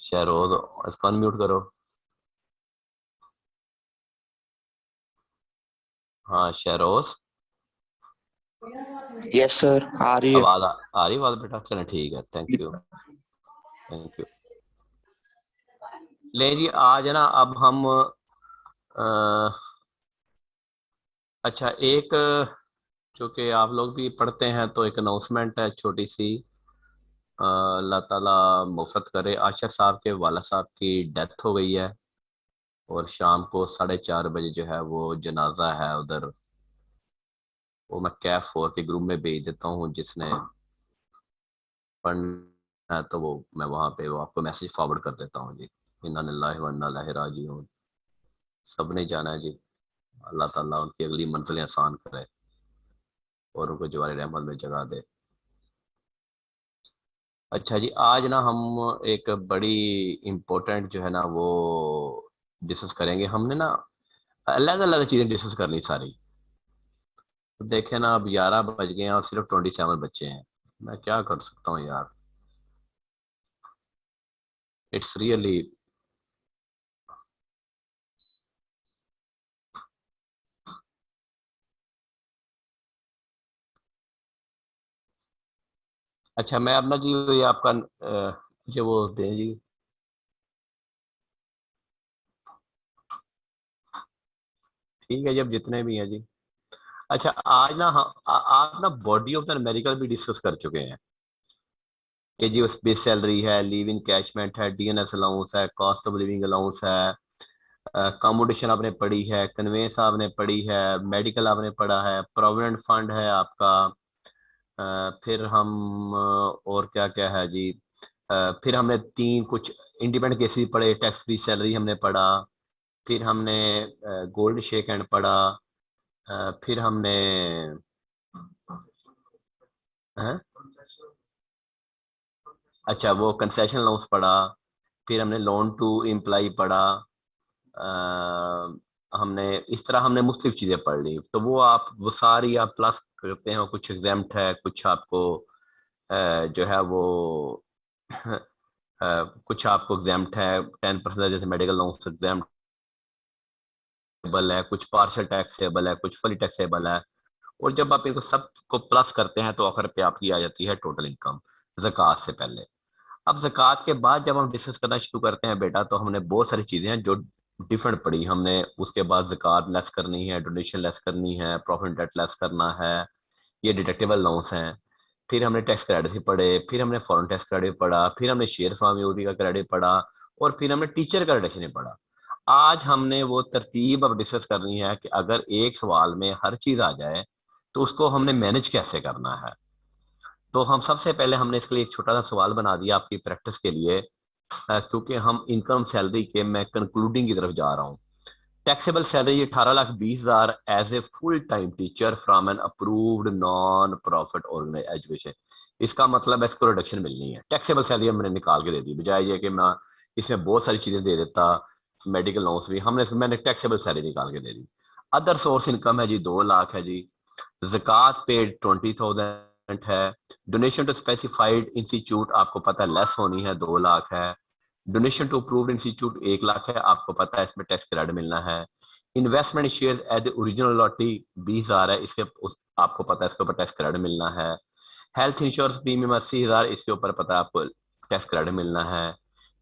शहरोज, इसको अनम्यूट करो। हाँ शहरोज, यस सर, आ रही है। आ रही आवाज बेटा? चलें ठीक है, थैंक यू। Thank you. ले जी, आज है ना, अब हम अच्छा, एक चूंकि आप लोग भी पढ़ते हैं तो एक अनाउंसमेंट है छोटी सी। अल्लाह ताला मुफत करे, आशिर साहब के वाला साहब की डेथ हो गई है और शाम को 4:30 बजे जो है वो जनाजा है उधर। वो मैं कैफ फोर के ग्रुप में भेज देता हूँ, जिसने पढ़ना है तो वो मैं वहाँ पे वो आपको मैसेज फॉरवर्ड कर देता हूँ जी। इन्ना लिल्लाहि व इन्ना इलैहि राजिऊन। सब ने जाना है जी। अल्लाह ताला उनकी अगली मंजिलें आसान करे और उनको जवार रहमत में जगह दे। अच्छा जी, आज ना हम एक बड़ी इम्पोर्टेंट जो है ना वो डिस्कस करेंगे। हमने ना अलग अलग चीजें डिस्कस करनी सारी। तो देखे ना, अब 11 बज गए हैं और सिर्फ 27 बच्चे हैं। मैं क्या कर सकता हूँ यार, इट्स रियली। अच्छा, मैं अपना जी ये आपका मुझे वो दें जी। ठीक है जब जितने भी हैं जी। अच्छा, आज ना हम आप ना बॉडी ऑफ द अमेरिकन भी डिस्कस कर चुके हैं कि जी उस बेस सैलरी है, लिव इन कैशमेंट है, डीएनएस अलाउंस है, कॉस्ट ऑफ लिविंग अलाउंस है, कॉमोडेशन आपने पढ़ी है, कन्वेंस आपने पढ़ी है, मेडिकल आपने पढ़ा है, प्रोविडेंट फंड है आपका। फिर हम और क्या क्या है जी। फिर हमने तीन कुछ इंडिपेंडेंट केसेस पढ़े, टैक्स फ्री सैलरी हमने पढ़ा। फिर हमने गोल्ड शेक हैंड पढ़ा। फिर हमने हैं? अच्छा, वो कंसेशन लोन्स पढ़ा। फिर हमने लोन टू एम्प्लाई पढ़ा। हमने इस तरह हमने मुख्तलिफ चीज़ें पढ़ ली। तो वो आप वो सारी आप प्लस करते हैं और कुछ एग्जाम्प्ट है, कुछ आपको जो है वो कुछ आपको एग्जाम्प्ट है 10%, जैसे मेडिकल लोन्स एग्जाम्प्ट है, कुछ पार्शियल टैक्सेबल है, कुछ फुली टैक्सेबल है। और जब आप इनको सबको प्लस करते हैं तो आखिर पे आपकी आ जाती है टोटल इनकम, ज़कात से पहले। अब ज़कात के बाद जब हम डिस्कस करना शुरू करते हैं बेटा, तो हमने बहुत सारी चीज़ें हैं जो डिफरेंट पड़ी हमने। उसके बाद ज़कात लेस करनी है, डोनेशन लेस करनी है, प्रॉफिट डेट लेस करना है, ये डिडक्टेबल लोन्स हैं। फिर हमने टैक्स क्रेडिट ही पढ़े, फिर हमने फॉरेन टैक्स क्रेडिट पढ़ा, फिर हमने शेयर फार्म यूटी का क्रेडिट पढ़ा, और फिर हमने टीचर का रिडक्शन ही पढ़ा। आज हमने वो तरतीब अब डिस्कस करनी है कि अगर एक सवाल में हर चीज़ आ जाए तो उसको हमने मैनेज कैसे करना है। तो हम सबसे पहले हमने इसके लिए एक छोटा सा सवाल बना दिया आपकी प्रैक्टिस के लिए, क्योंकि हम इनकम सैलरी के मैं कंक्लूडिंग की तरफ जा रहा हूँ। Taxable salary 18,20,000 as a full time teacher from an approved non profit organize education. इसका मतलब है इसको रिडक्शन मिलनी है। टैक्सेबल सैलरी हमने निकाल के दे दी, बजाय ये कि मैं इसमें बहुत सारी चीजें दे देता, मेडिकल लोन्स भी हमने मैंने टैक्सेबल सैलरी निकाल के दे दी। अदर सोर्स इनकम है जी 2 लाख है जी। ज़कात पेड 20,000 है। डोनेशन टू स्पेसिफाइड इंस्टीट्यूट आपको पता है लेस होनी है, 2 लाख है। Donation to approved institute 1 lakh है, आपको पता है इसमें टैक्स क्रेडिट मिलना है। Investment share as original allottee 20,000 है, आपको पता है इसके ऊपर टैक्स क्रेडिट मिलना है। हेल्थ इंश्योरेंस प्रीमियम 80,000, इसके ऊपर पता है आपको टैक्स क्रेडिट मिलना है।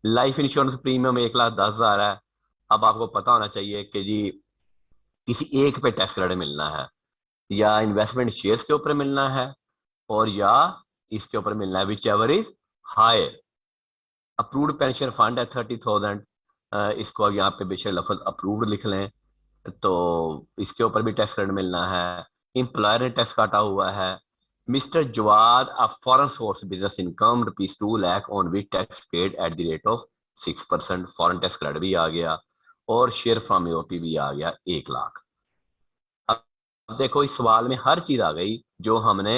लाइफ इंश्योरेंस प्रीमियम 1,10,000 है। अब आपको पता होना चाहिए कि जी किसी एक पे टैक्स क्रेडिट मिलना है, या इन्वेस्टमेंट शेयर्स के ऊपर मिलना है, और या इसके ऊपर मिलना है, whichever is higher. Approved pension fund है 30,000, इसको यहाँ पे बेशक लफ्ज अप्रूव्ड लिख लें, तो इसके ऊपर भी टैक्स क्रेडिट मिलना है। एम्प्लॉयर ने टैक्स काटा हुआ है। Mister Jawad a foreign source business income ₹2 lakh on which tax paid at the rate of 6%, foreign tax credit भी आ गया, और शेयर फ्रॉम यूपी भी आ गया 1 लाख। अब देखो इस सवाल में हर चीज आ गई जो हमने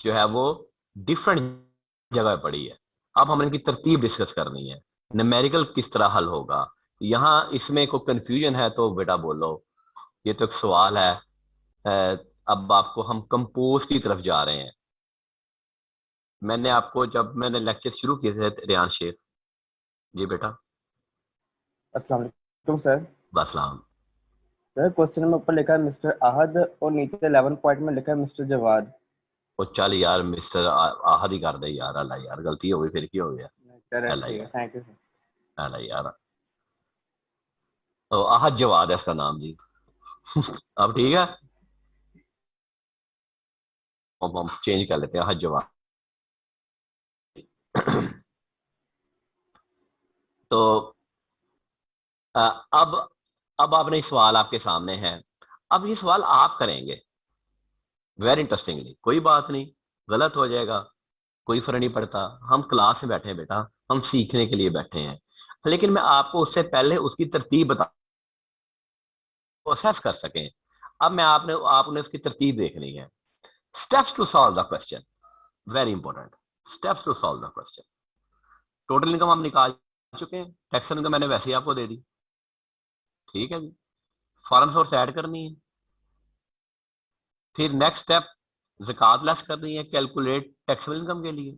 जो है वो डिफरेंट जगह पढ़ी है। अब हमने इनकी तरतीब डिस्कस करनी है, न्यूमेरिकल किस तरह हल होगा। यहाँ इसमें कोई कंफ्यूजन है तो बेटा बोलो, ये तो एक सवाल है। अब आपको हम कंपोज की तरफ जा रहे हैं। मैंने आपको जब मैंने लेक्चर शुरू किए थे रियान शेख, जी बेटा। अस्सलाम वालेकुम सर। वसलाम। सर क्वेश्चन में ऊपर लिखा है मिस्टर आहद और नीचे 11 पॉइंट में लिखा है मिस्टर जवाद। वो चल यार मिस्टर आहद ही कर दे यार, अल्लाह यार गलती हो गई, फिर की हो गया। करेक्ट, अल्लाह ठीक है, यार। Thank you sir. अल्लाह यार। तो आहद जवाद है इसका नाम जी। अब ठीक है। अब हम चेंज कर लेते हैं, आहद जवाद। तो अ, अब अब आपने सवाल आपके सामने है। अब ये सवाल आप करेंगे। वेरी इंटरेस्टिंगली, कोई बात नहीं, गलत हो जाएगा, कोई फर्क नहीं पड़ता। हम क्लास में बैठे हैं बेटा, हम सीखने के लिए बैठे हैं। लेकिन मैं आपको उससे पहले उसकी तरतीब बता, प्रोसेस कर सकें। अब मैं आपने उसकी तरतीब देखनी है। Steps to solve the question, very important. Steps to solve the question. Total income हम निकाल चुके हैं, टैक्स इनकम मैंने वैसे ही आपको दे दी। ठीक है जी। फॉरेन सोर्स ऐड करनी है। फिर नेक्स्ट स्टेप, ज़कात लेस करनी है कैलकुलेट टैक्सेबल इनकम के लिए।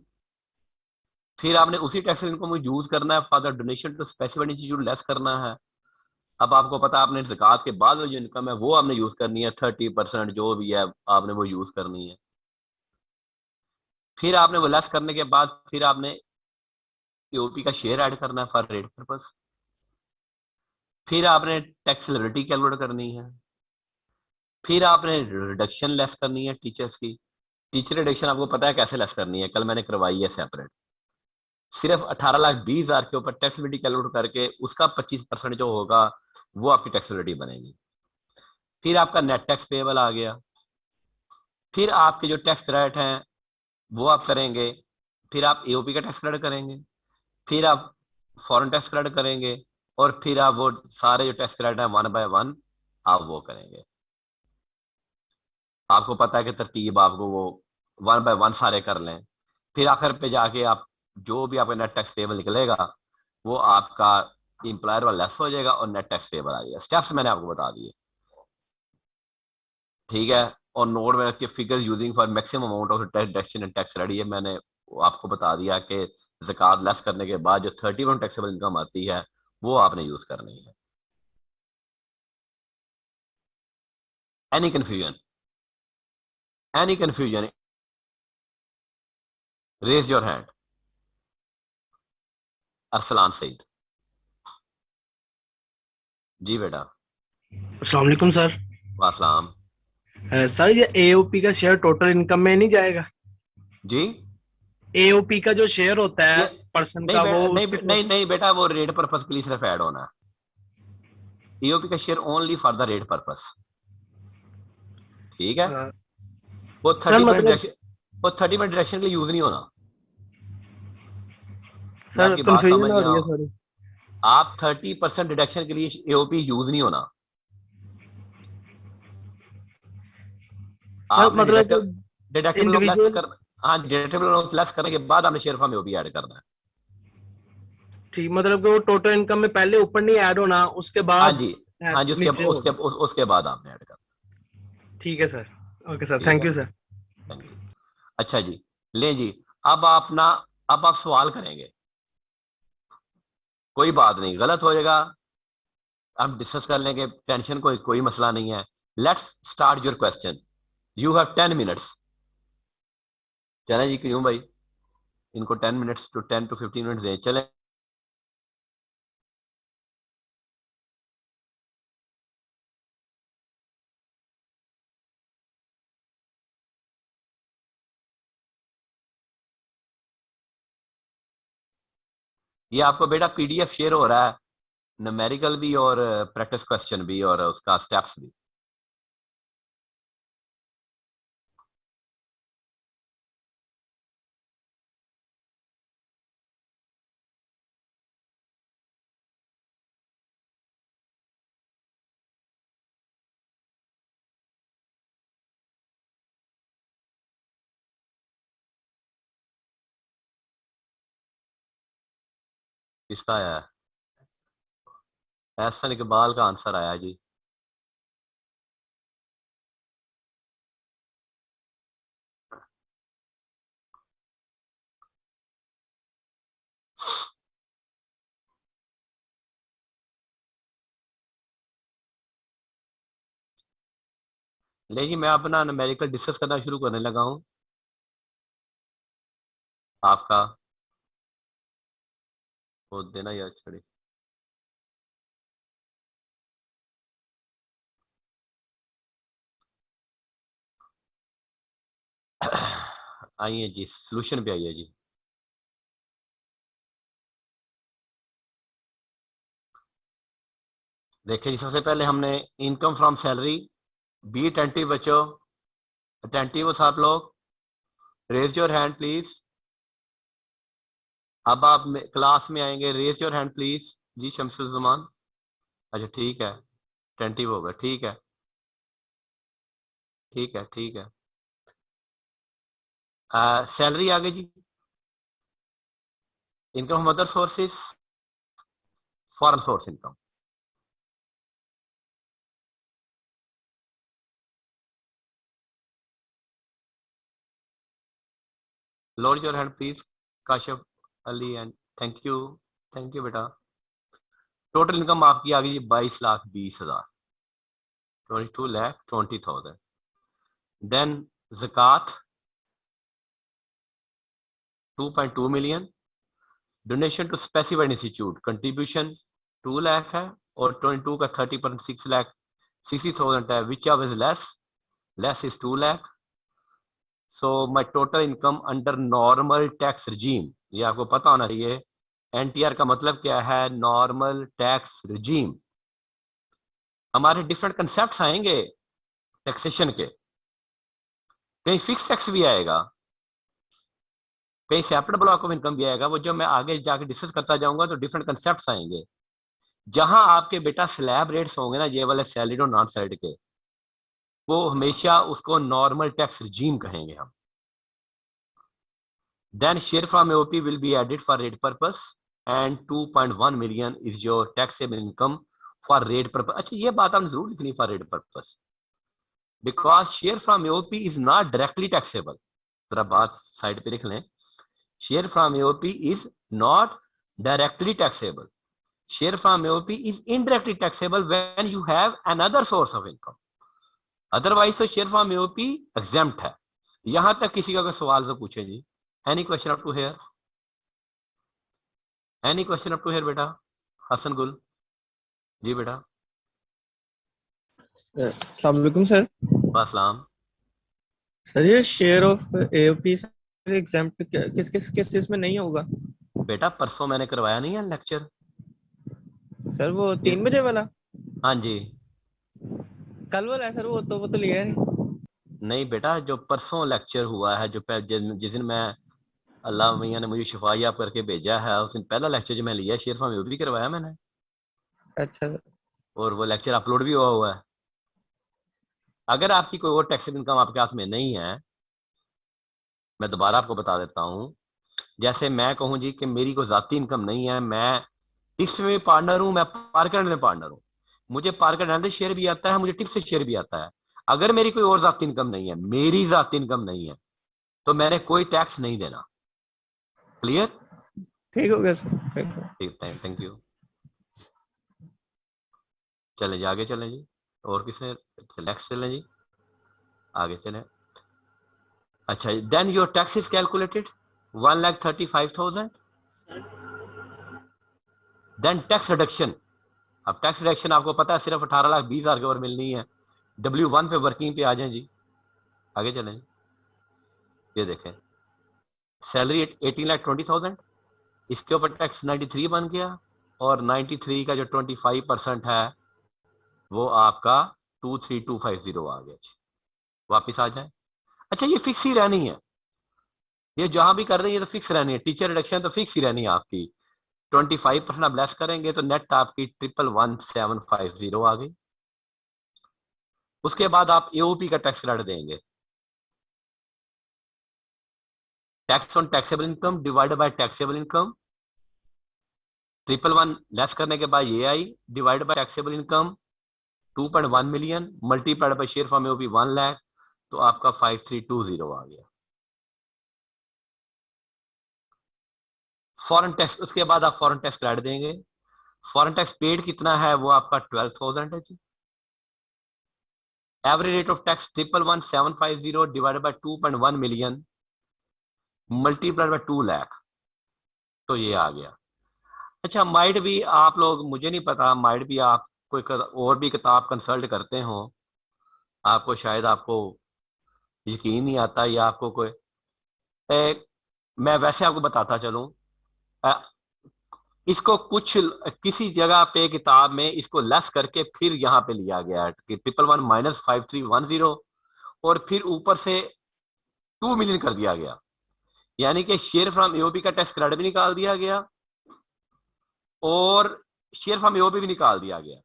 फिर आपने उसी टैक्सेबल इनकम को यूज करना है for the donation to specified institute, less करना है। अब आपको पता है आपने ज़कात के बाद जो इनकम है वो आपने यूज करनी है, 30% जो भी है आपने वो यूज करनी है। फिर आपने वो लेस करने के बाद फिर आपने ईओपी का शेयर ऐड करना है फॉर रेट पर्पस। फिर आपने टैक्स लिबिलिटी कैलकुलेट करनी है। फिर आपने रिडक्शन लेस करनी है टीचर्स की। टीचर रिडक्शन आपको पता है कैसे लेस करनी है, कल मैंने करवाई है सेपरेट। सिर्फ 18,20,000 के ऊपर टैक्सेबिलिटी कैलकुलेट करके उसका 25% जो होगा वो आपकी टैक्सेबिलिटी बनेगी। फिर आपका नेट टैक्स पेबल आ गया। फिर आपके जो टैक्स क्रेडिट हैं वो आप करेंगे। फिर आप एओपी का टैक्स क्रेडिट करेंगे। फिर आप फॉरेन टैक्स क्रेडिट करेंगे। और फिर आप वो सारे जो टैक्स क्रेडिट हैं 1 बाय 1 आप वो करेंगे। आपको पता है कि तरतीब आपको वो 1 बाय 1 सारे कर लें। फिर आखिर पे जाके आप जो भी आपका नेट टैक्स पेबल निकलेगा वो आपका इंप्लायर वाला लेस हो जाएगा और नेट टैक्स पेबल आ जाएगा। स्टेप्स मैंने आपको बता दिए। ठीक है। और नोट में रखिए figure using for maximum amount of tax deduction and tax ready है, मैंने वो आपको बता दिया कि ज़कात लेस करने के बाद जो 30% टैक्सेबल इनकम आती है वो आपने यूज करनी है। Any confusion? Any confusion? Raise your hand. Arsalan Saeed. जी बेटा। अस्सलाम वालेकुम सर। वासलाम। सर ये एओपी का शेयर टोटल इनकम में नहीं जाएगा? जी। एओपी का जो शेयर होता ये है पर्सन नहीं का वो नहीं उसके नहीं नहीं बेटा, वो रेट पर्पस के लिए सिर्फ ऐड होना है। ईओपी का share only for the rate purpose. ठीक है। अ, वो सर 30% मतलब डायरेक्शन, वो 30% डायरेक्शन के लिए यूज नहीं होना। मैं सर आपकी बात कंफ्यूजन समझ हो गया रही है हूँ। सर। आप 30% डिडक्शन के लिए एओपी यूज नहीं होना। सर आपने मतलब डिडक्टेबल ऑफ लेस इंडिविजुअल, कर, हाँ डिडक्टेबल ऑफ लेस करने के बाद आपने शेयर फॉर्म एओपी ऐड करना है। ठीक मतलब कि वो टोटल इनकम में पहले ऊपर नहीं ऐड होना, उसके हाँ बाद जी। हाँ जी, नीचे होगा। उसके बाद आपने ऐड करना। ठीक है सर। ओके सर, ठीक थैंक है। You sir. Thank you. अच्छा जी। ले जी। अब आप ना, अब आप सवाल करेंगे। कोई बात नहीं, गलत हो जाएगा, हम डिस्कस कर लेंगे, टेंशन कोई कोई मसला नहीं है। Let's start your question. You have 10 minutes. चलें जी, क्यों भाई, इनको 10 मिनट्स टू 10 to 15 मिनट्स दें, चलें। ये आपको बेटा पीडीएफ शेयर हो रहा है, न्यूमेरिकल भी और प्रैक्टिस क्वेश्चन भी और उसका स्टेप्स भी। किसका आया है? एहसन इकबाल का आंसर आया जी। लेकिन मैं अपना न्यूमेरिकल डिस्कस करना शुरू करने लगा हूँ। आपका वो देना यार छोड़ी। आइए जी, सोल्यूशन पे आइए जी। देखिए जी, सबसे पहले हमने income from salary, be attentive बच्चों, अटेंटिव हो सब लोग, रेज योर हैंड प्लीज। अब आप क्लास में आएंगे, रेज योर हैंड प्लीज जी। शमसुल जमान, अच्छा ठीक है, अटेंटिव होगा, ठीक है ठीक है ठीक है। सैलरी आ गई जी। Income from other sources, foreign source income. Lower your hand please, Kashif Ali and thank you बेटा। टोटल इनकम आपकी आ गई 22,20,000, 22,20,000। देन ज़कात 2.2 million. Donation to specified institute contribution 2 lakh है, और 22 का 30% 6 लाख 60,000 है, which of is less, less is 2 lakh. So my total income under normal tax regime, ये आपको पता होना चाहिए। एनटीआर का मतलब क्या है, नॉर्मल टैक्स रिजीम। हमारे डिफरेंट कंसेप्ट आएंगे टैक्सेशन के, कहीं फिक्स टैक्स भी आएगा, कहीं सेपरेट ब्लॉक ऑफ इनकम भी आएगा। वो जो मैं आगे जाके डिस्कस करता जाऊंगा तो डिफरेंट कंसेप्ट आएंगे। जहां आपके बेटा स्लैब रेट्स होंगे ना, ये वाले सैलरी और नॉन सैलरी के, वो हमेशा उसको नॉर्मल टैक्स रिजीम कहेंगे हम। Then share from AOP will be added for rate purpose, and 2.1 million is your taxable income for rate purpose. अच्छा, ये बात आपने जरूर लिखनी, for rate purpose, because share from AOP is not directly taxable. जरा बात साइड पे लिख लें, share from AOP is not directly taxable. Share from AOP is indirectly taxable when you have another source of income. Otherwise तो share from AOP exempt है। यहां तक किसी का कोई सवाल तो पूछे जी। Any question up to here? Any question up to here बेटा? हसन गुल जी बेटा। अस्सलाम वालेकुम सर। वासलाम। सर ये शेयर ऑफ एओपी एग्जाम्प्ट किस किस किस चीज में नहीं होगा? बेटा परसों मैंने करवाया नहीं है लेक्चर? सर वो 3 बजे वाला? हाँ जी। कल वाला है सर, वो तो लिया नहीं। नहीं बेटा, जो परसों लेक्चर हुआ है, जो जिस दिन मैं, अल्लाह मियाँ ने मुझे शिफायाब करके भेजा है, उस दिन पहला लेक्चर जो मैं लिया, शेयर फ्रॉम एओपी करवाया मैंने, अच्छा सर। और वो लेक्चर अपलोड भी हुआ है। अगर आपकी कोई और टैक्सेबल इनकम आपके हाथ में नहीं है, मैं दोबारा आपको बता देता हूँ। जैसे मैं कहूँ जी कि मेरी कोई जाती इनकम नहीं है, मैं टिप्स में पार्टनर हूँ, मैं पार्कर में पार्टनर हूँ, मुझे पार्कर एंड शेयर भी आता है, मुझे टिप्स से शेयर भी आता है। अगर मेरी कोई और जाती इनकम नहीं है, मेरी जाती इनकम नहीं है, तो मैंने कोई टैक्स नहीं देना। क्लियर? ठीक हो गया सर, ठीक है। ठीक, थैंक यू। चलें जी, आगे चलें जी। और किसने, नेक्स्ट चलें जी, आगे चलें। अच्छा, then your tax is calculated 1,35,000। Then tax reduction. अब टैक्स रिडक्शन आपको पता है सिर्फ 18,20,000 के ऊपर मिलनी है। W1 पे वर्किंग पे आ जाएं जी, आगे चलें जी। ये देखें, सैलरी 18,20,000, इसके ऊपर टैक्स 93 बन गया, और 93 का जो 25% है वो आपका 23,250 आ गया जी। वापिस आ जाए। अच्छा, ये फिक्स ही रहनी है, ये जहां भी कर दें ये तो फिक्स रहनी है। टीचर रिडक्शन तो फिक्स ही रहनी है आपकी। 25% आप लेस करेंगे तो नेट आपकी 11,1750 आ गई। उसके बाद आप एओपी का टैक्स रेट देंगे, tax on taxable income divided by taxable income, 111 less करने के बाद ये आई, divided by taxable income 2.1 million, multiplied by share from AOP 1 lakh, तो आपका 5320 आ गया। फॉरेन टैक्स, उसके बाद आप फॉरेन टैक्स क्रेडिट देंगे। फॉरेन टैक्स पेड कितना है, वो आपका 12,000 है जी। Average rate of tax 111,750 divided by 2.1 million multiplied by 2 lakh, तो ये आ गया। अच्छा, माइट भी आप लोग, मुझे नहीं पता, माइट भी आप कोई और भी किताब कंसल्ट करते हो, आपको शायद आपको यकीन नहीं आता या आपको कोई मैं वैसे आपको बताता चलूं। अ, इसको कुछ किसी जगह पे किताब में इसको लेस करके फिर यहाँ पे लिया गया है कि 111 -5310, और फिर ऊपर से 2 मिलियन कर दिया गया, यानी कि शेयर फ्रॉम एओपी का टैक्स क्रेडिट भी निकाल दिया गया और शेयर फ्रॉम एओपी भी निकाल दिया गया।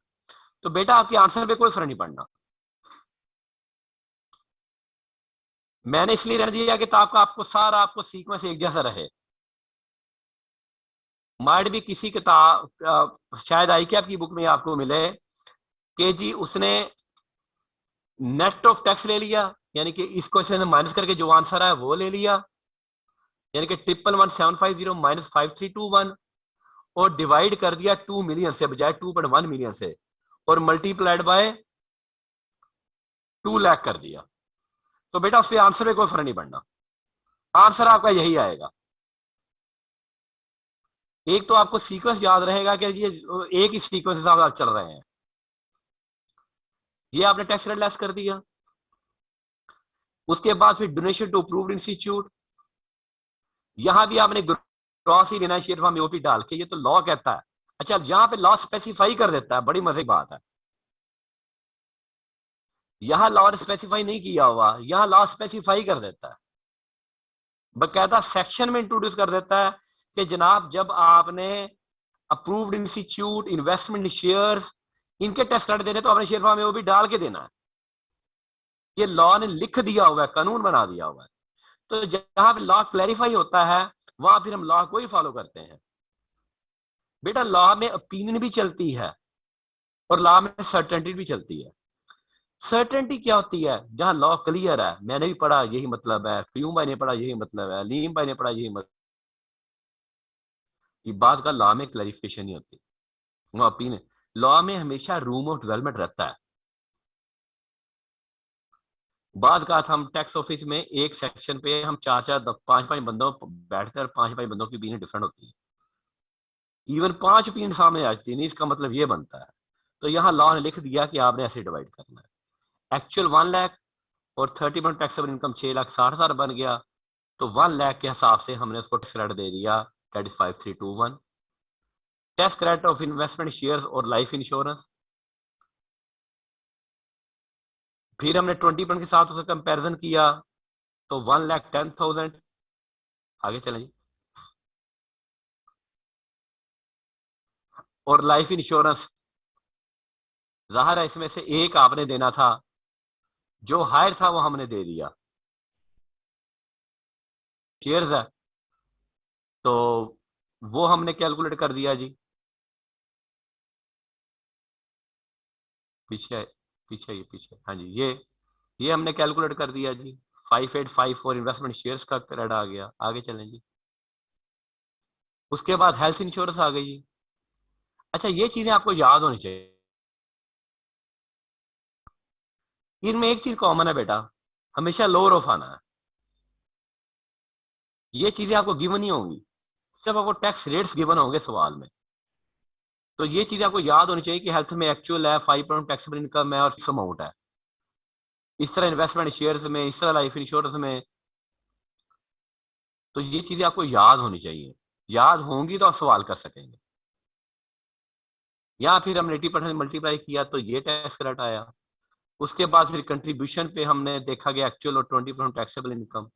तो बेटा आपके आंसर पे कोई फर्क नहीं पड़ना। मैंने इसलिए रहने दिया किताब का आपको सारा आपको सीक्वेंस एक जैसा रहे। माइट भी किसी किताब शायद आई क्या आपकी बुक में आपको मिले कि जी उसने नेट ऑफ टैक्स ले लिया, यानी कि इस क्वेश्चन में माइनस करके जो आंसर है वो ले लिया, यानी कि 111,750 और डिवाइड कर दिया 2 मिलियन से बजाय 2.1 मिलियन से, और मल्टीप्लाइड बाय 2 लाख कर दिया। तो बेटा उससे आंसर में कोई फर्क नहीं पड़ना, आंसर आपका यही आएगा। एक तो आपको सीक्वेंस याद रहेगा कि ये एक ही सीक्वेंस हिसाब आप चल रहे हैं। ये आपने टैक्स रेट लेस कर दिया, उसके बाद फिर डोनेशन टू अप्रूव्ड इंस्टीट्यूट, यहां भी आपने ग्रॉस ही लेना है शेयर फॉर्म एओपी डाल के, ये तो लॉ कहता है। अच्छा, यहां पे लॉ स्पेसिफाई कर देता है, बड़ी मजे की बात है। यहां लॉ स्पेसिफाई नहीं किया हुआ, यहां लॉ स्पेसिफाई कर देता है, बकायदा सेक्शन में इंट्रोड्यूस कर देता है कि जनाब जब आपने अप्रूव्ड इंस्टीट्यूट, इन्वेस्टमेंट शेयर्स, इनके टैक्स क्रेडिट देने तो आपने शेयर फॉर्म एओपी डाल के देना है। ये लॉ ने लिख दिया हुआ है, कानून बना दिया हुआ है। तो जहां पे लॉ क्लैरिफाई होता है वहां फिर हम लॉ को ही फॉलो करते हैं। बेटा लॉ में ओपिनियन भी चलती है और लॉ में सर्टेनिटी भी चलती है। सर्टेनिटी क्या होती है? जहां लॉ क्लियर है, मैंने भी पढ़ा यही मतलब है, क्यूम भाई ने पढ़ा यही मतलब है, लीम भाई ने पढ़ा यही मतलब, बात का लॉ में क्लैरिफिकेशन नहीं होती, वहां ओपिनियन। लॉ में हमेशा रूम ऑफ डेवलपमेंट रहता है। बात का हम टैक्स ऑफिस में एक सेक्शन पे हम 4-4 5-5 बंदों बैठकर 5-5 बंदों की ओपिनियन डिफरेंट होती है, इवन 5 ओपिनियन सामने आती नहीं, इसका मतलब ये बनता है। तो यहाँ लॉ ने लिख दिया कि आपने ऐसे डिवाइड करना है। एक्चुअल 1 लाख और 30% टैक्सेबल इनकम 6,60,000 बन गया, तो 1 लाख के हिसाब से हमने उसको टैक्स क्रेडिट दे दिया, that is 5321। Tax credit of investment shares और लाइफ इंश्योरेंस, फिर हमने 20% के साथ उसका कंपैरिजन किया, तो 1,10,000। आगे चलें जी। और लाइफ इंश्योरेंस जाहिर है इसमें से एक आपने देना था, जो हायर था वो हमने दे दिया, शेयर्स है तो वो हमने कैलकुलेट कर दिया जी। पीछे पीछे ये पीछे, हाँ जी, ये हमने कैलकुलेट कर दिया जी। 5854 इन्वेस्टमेंट शेयर्स का क्रेडिट आ गया। आगे चलें जी। उसके बाद हेल्थ इंश्योरेंस आ गई जी। अच्छा, ये चीजें आपको याद होनी चाहिए। इनमें एक चीज कॉमन है बेटा, हमेशा लोअर ऑफ आना है। ये चीजें आपको गिवन नहीं होंगी, सिर्फ आपको टैक्स रेट्स गिवन होंगे सवाल में। तो ये चीजें आपको याद होनी चाहिए कि हेल्थ में एक्चुअल है, 5% टैक्सेबल इनकम है और फिक्स अमाउंट है। इस तरह इन्वेस्टमेंट शेयर्स में, इस तरह लाइफ इंश्योरेंस में। तो ये चीजें आपको याद होनी चाहिए, याद होंगी तो आप सवाल कर सकेंगे। या फिर हमने 80% मल्टीप्लाई किया तो ये टैक्स क्रेडिट आया। उसके बाद फिर कंट्रीब्यूशन पे हमने देखा गया एक्चुअल और 20% टैक्सेबल इनकम,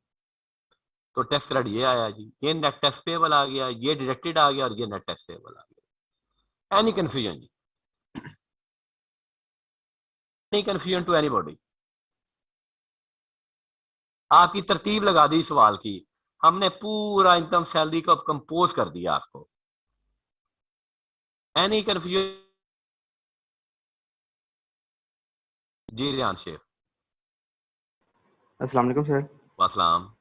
तो टैक्स क्रेडिट ये आया जी। ये नेट टैक्स पेबल आ गया, ये डिडक्टेड आ गया और ये नेट टैक्स पेबल आ गया। एनी कंफ्यूजन जी? Any confusion to anybody? आपकी तरतीब लगा दी सवाल की, हमने पूरा इनकम सैलरी को कंपोज कर दिया आपको। एनी कंफ्यूजन जी? रियान शेख। अस्सलाम वालेकुम सर। वासलाम।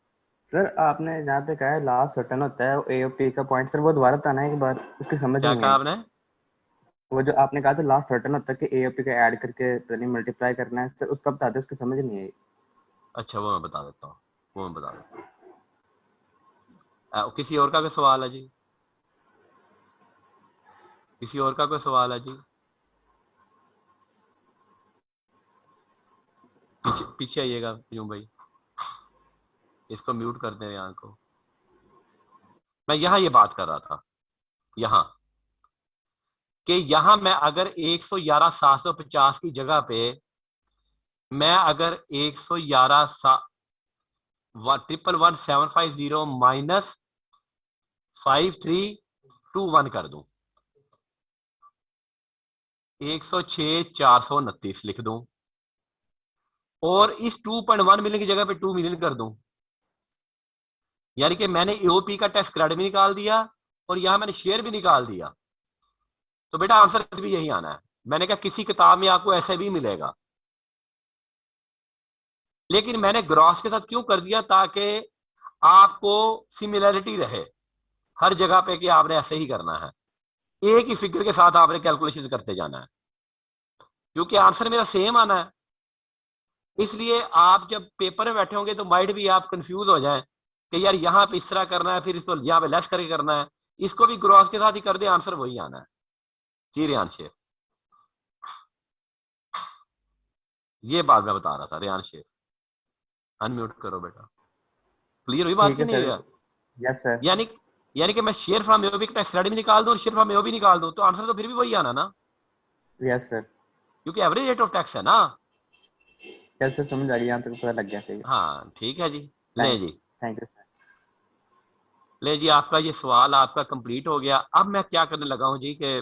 सर आपने जहाँ पे कहा है लास्ट सर्टेन होता है एओपी का पॉइंट, सर वो दोबारा बताना है एक बार, उसकी समझ क्या नहीं कहा आई। आपने? वो जो आपने कहा था लास्ट रिटर्न होता है कि एओपी का ऐड करके मल्टीप्लाई करना है सर, उसका बता दो, उसकी समझ नहीं आई। अच्छा वो मैं बता देता हूँ, वो मैं बता देता हूँ। किसी और का कोई सवाल है जी? किसी और का कोई सवाल है जी? पीछे पीछे आइएगा यूं भाई, इसको म्यूट कर दें यहाँ को। मैं यहाँ ये बात कर रहा था यहाँ कि यहाँ मैं अगर 111,750 की जगह पे मैं अगर 111,111,750 माइनस 5321 कर दूं, 106,429 लिख दूं और इस 2.1 मिलियन की जगह पे 2 मिलियन कर दूं, यानी कि मैंने एओपी का टैक्स क्रेडिट भी निकाल दिया और यहां मैंने शेयर भी निकाल दिया। तो बेटा आंसर भी यही आना है। मैंने कहा किसी किताब में आपको ऐसे भी मिलेगा, लेकिन मैंने ग्रॉस के साथ क्यों कर दिया, ताकि आपको सिमिलरिटी रहे हर जगह पे कि आपने ऐसे ही करना है, एक ही फिगर के साथ आपने कैलकुलेशन करते जाना है, क्योंकि आंसर मेरा सेम आना है। इसलिए आप जब पेपर में बैठे होंगे तो माइंड भी आप कंफ्यूज हो जाए कि यार यहाँ पे इस तरह करना है, फिर इसको यहाँ पे लेस करके करना है, इसको भी ग्रॉस के साथ ही कर दे, आंसर वही आना है। जी रियांश, ये बात मैं बता रहा था। रियांश अनम्यूट करो बेटा। क्लियर हुई बात ठीक की है नहीं सर। है? Yes sir. यानी यानी कि मैं शेयर फ्रॉम एओबी का टैक्स क्रेडिट भी निकाल दूं और शेयर फ्रॉम एओबी निकाल दूं तो आंसर तो फिर भी वही आना ना, यस सर। क्योंकि एवरेज रेट ऑफ टैक्स है ना। यस सर, समझ आ गई, यहाँ तक पता लग गया। सही है। हाँ ठीक है जी। ले थैंक जी, थैंक यू सर। ले जी, आपका ये सवाल आपका कंप्लीट हो गया। अब मैं क्या करने लगा हूँ जी कि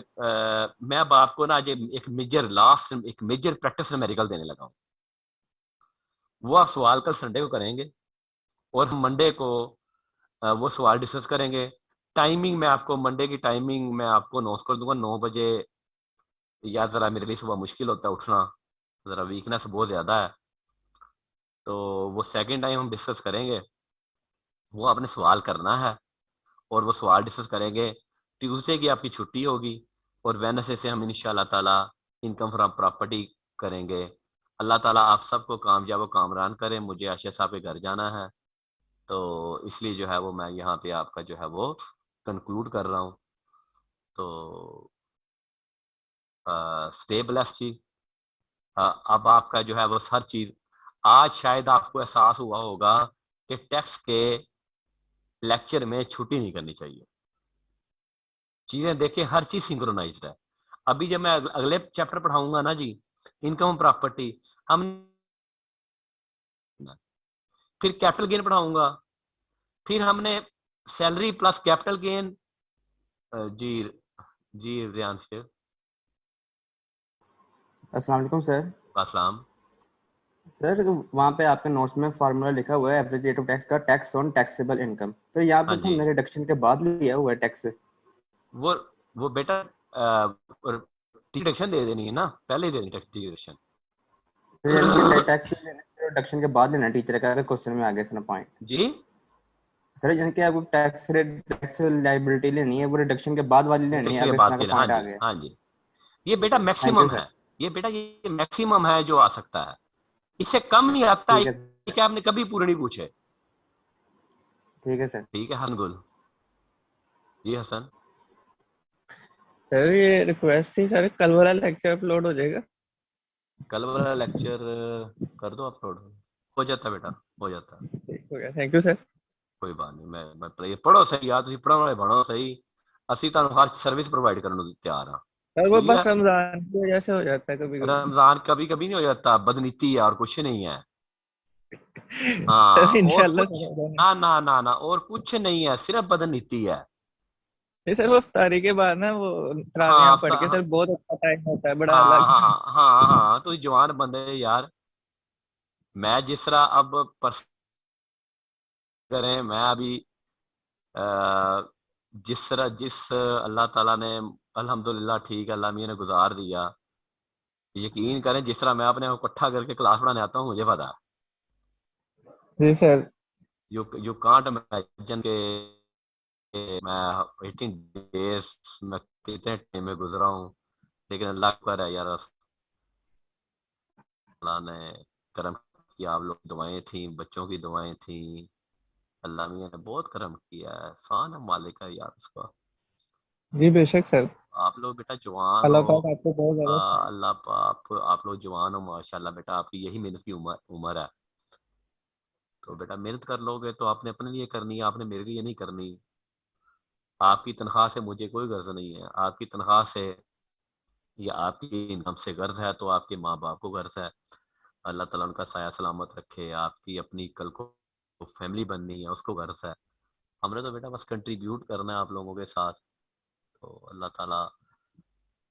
मैं अब आपको ना आज एक मेजर प्रैक्टिस न्यूमेरिकल देने लगा हूँ। वो आप सवाल कल संडे को करेंगे और हम मंडे को वो सवाल डिस्कस करेंगे। टाइमिंग मैं आपको मंडे की टाइमिंग मैं आपको अनाउंस कर दूंगा 9 बजे। या जरा मेरे लिए सुबह मुश्किल होता है उठना, जरा वीकनेस बहुत ज्यादा है, तो वो सेकंड टाइम हम डिस्कस करेंगे। वो आपने सवाल करना है और वो सवाल डिस्कस करेंगे। ट्यूसडे की आपकी छुट्टी होगी और वेडनेसडे से हम इंशाल्लाह ताला इनकम फ्रॉम प्रॉपर्टी करेंगे। अल्लाह ताला आप सबको कामयाब व कामरान करे। मुझे आशिया साहब के घर जाना है, तो इसलिए जो है वो मैं यहाँ पे आपका जो है वो कंक्लूड कर रहा हूँ। तो स्टे ब्लेस्ड जी। अब आपका जो है वो हर चीज, आज शायद आपको एहसास हुआ होगा कि टैक्स के लेक्चर में छुट्टी नहीं करनी चाहिए। चीजें देखे, हर चीज सिंक्रोनाइज्ड है। अभी जब मैं अगले चैप्टर पढ़ाऊंगा ना जी, इनकम प्रॉपर्टी, हम फिर कैपिटल गेन पढ़ाऊंगा, फिर हमने सैलरी प्लस कैपिटल गेन। जी जी रियांश, अस्सलाम वालेकुम सर। अस्सलाम। सर वहाँ पे आपके नोट्स में फार्मूला लिखा हुआ है एवरेज रेट ऑफ टैक्स का, टैक्स ऑन टैक्सेबल इनकम, तो यहाँ हाँ पे तो जी, हमने रिडक्शन के बाद लिया हुआ है टैक्स। वो वो बेटा डिडक्शन दे देनी है ना, पहले ही देनी डिडक्शन। तो यानी कि हमने टैक्स रिडक्शन के बाद लेना है टीचर का, अगर क्वेश्चन में आ गया सर पॉइंट। जी सर यानी कि आपको टैक्स लाइबिलिटी लेनी है, वो रिडक्शन के बाद वाली लेनी है डिडक्शन के अगर इस बाद तरह का के लिए, हाँ पॉइंट आ जी गया। हाँ जी। ये बेटा थैंक यू मैक्सिमम सर। है, ये बेटा ये मैक्सिमम है जो आ सकता है, इससे कम नहीं आता। ठीक है। ये क्या आपने कभी पूरे नहीं पूछे? ठीक है सर। ठीक है हनगुल जी। हसन, सर ये रिक्वेस्ट थी सर, कल वाला लेक्चर अपलोड हो जाएगा? कल वाला लेक्चर कर दो अपलोड, हो जाता बेटा, हो जाता। ठीक हो गया, थैंक यू सर। कोई बात नहीं। मैं ये पढ़ो सही यार, तुम पढ़ने वाले बनो सही, ਅਸੀਂ ਤੁਹਾਨੂੰ हर सर्विस प्रोवाइड करने को तैयार हाँ। सर वो ठीक है, बस रमजान की वजह से हो जाता है कभी कभी। रमजान कभी कभी नहीं हो जाता, बदनीति है और कुछ नहीं है। सर हाँ और इंशाल्लाह कुछ, सर होगा। ना ना ना ना, और कुछ नहीं है, सिर्फ बदनीति है। नहीं सर, वो इफ्तारी के बाद ना वो हाँ तरावियां पढ़ के हाँ सर बहुत अच्छा टाइम होता है, बड़ा हाँ अलग। हाँ हाँ हाँ, तो जवान बंदे यार, मैं जिस तरह अब परस करें, मैं अभी अ, जिस अल्लाह ताला ने अल्हम्दुलिल्लाह ठीक है, अल्लाह मियां ने गुजार दिया। यकीन करें जिस तरह मैं अपने आप को इकट्ठा करके क्लास पढ़ाने आता हूँ, मुझे पता है। जी सर। यू कांट इमेजिन के मैं 18 डेज में कितने टाइम में गुजरा हूँ। लेकिन अल्लाह का है यार, अल्लाह ने करम किया, आप लोग दुआएं थी, बच्चों की दुआएं थी, अल्लाह मियां ने बहुत करम किया है, एहसान है मालिक है यार उसका। जी बेशक सर। आप लोग बेटा जवान अल्लाह हो, पाक आपको बहुत ज्यादा। अल्लाह पाक, आप लोग जवान हो माशाल्लाह, बेटा आपकी यही मेहनत की उम्र उम्र है। तो बेटा मेहनत कर लोगे तो आपने अपने लिए करनी है, आपने मेरे लिए नहीं करनी। आपकी तनख्वाह से मुझे कोई गर्ज नहीं है, आपकी तनख्वाह से या आपकी इनकम से गर्ज है तो आपके माँ बाप को गर्ज है। अल्लाह ताला उनका साया सलामत रखे, आपकी अपनी कल को फैमिली बननी है उसको गर्ज है। हमने तो बेटा बस कंट्रीब्यूट करना है आप लोगों के साथ। तो अल्लाह ताला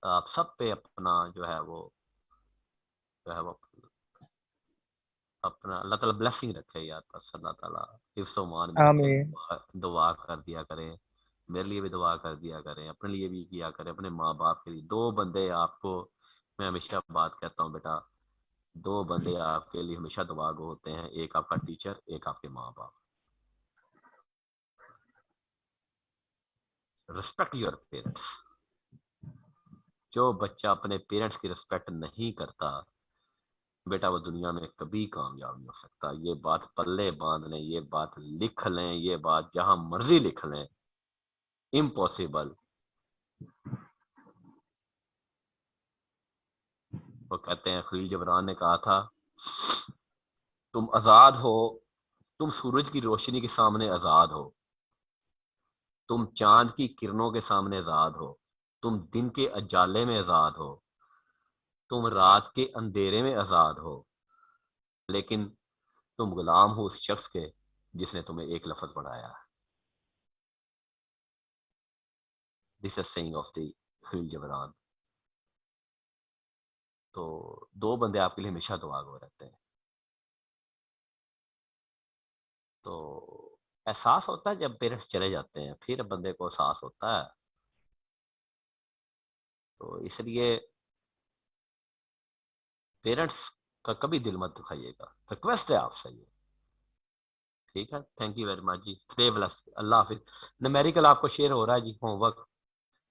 आप सब पे अपना जो है वो, जो है वो अपना अल्लाह ताला ब्लेसिंग रखे यार, बस अल्लाह ताला हिफ्ज़ मान में रखे। आमीन। दुआ कर दिया करें, मेरे लिए भी दुआ कर दिया करें, अपने लिए भी किया करें, अपने माँ बाप के लिए। दो बंदे आपको, मैं हमेशा बात कहता हूँ बेटा, दो बंदे आपके लिए हमेशा दुआ गो होते हैं, एक आपका टीचर, एक आपके माँ बाप। Respect your parents. जो बच्चा अपने पेरेंट्स की रिस्पेक्ट नहीं करता बेटा, वो दुनिया में कभी कामयाब नहीं हो सकता। ये बात पल्ले बांध लें, ये बात लिख लें, ये बात जहां मर्जी लिख लें, इम्पॉसिबल। वो कहते हैं, खलील जबरान ने कहा था, तुम आजाद हो, तुम सूरज की रोशनी के सामने आजाद हो, तुम चांद की किरणों के सामने आजाद हो, तुम दिन के अजाले में आजाद हो, तुम रात के अंधेरे में आजाद हो, लेकिन तुम गुलाम हो उस शख्स के जिसने तुम्हें एक लफ्ज पढ़ाया। This is saying of the Khalil Gibran. तो दो बंदे आपके लिए हमेशा दुआ गो रहते हैं। तो एहसास होता है जब पेरेंट्स चले जाते हैं, फिर बंदे को एहसास होता है। तो इसलिए पेरेंट्स का कभी दिल मत दुखाइएगा, रिक्वेस्ट है आपसे ये। ठीक है, थैंक यू वेरी मच जी, स्टे ब्लेस्ड, अल्लाह हाफिज। न्यूमेरिकल आपको शेयर हो रहा है जी, होमवर्क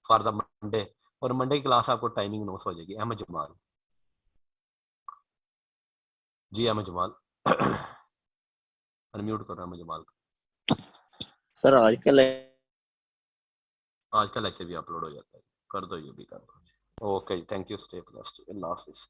फॉर द मंडे, और मंडे की क्लास आपको टाइमिंग 9 हो जाएगी। अहमद जमाल जी, अहमद जमाल अनम्यूट करो अहमद जमाल को। सर आजकल आज का लेक्चर भी अपलोड हो जाता है, कर दो, ये भी कर दो। Okay, thank you, stay blessed, अल्लाह हाफिज।